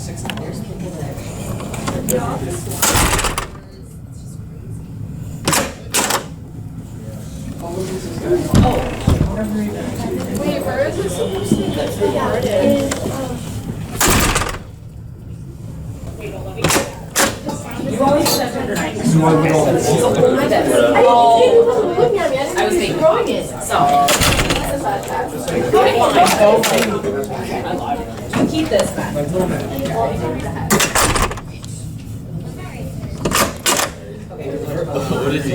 6 hours. Wait, where is it supposed to be? That's the hardest. Wait, don't let me. You always said under 90. This is why we don't. I was thinking. So. Keep this back. What is he?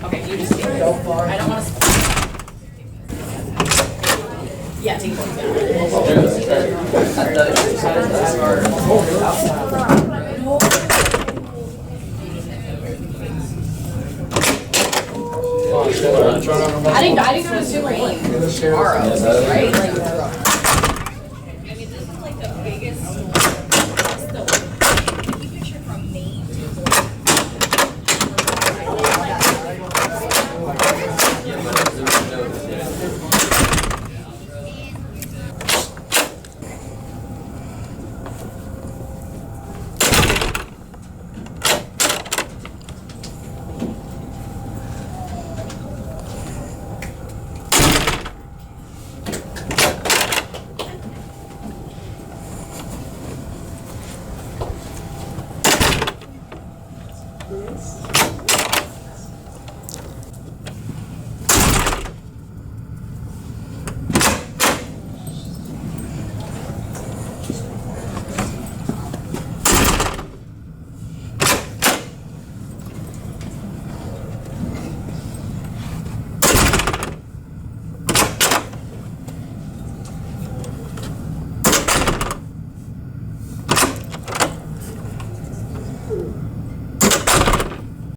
Okay, you just take it. I don't want to. Yeah, take it. I didn't go to Super Eight tomorrow, right? Like, I mean, this is like the biggest storm. You picture from Maine to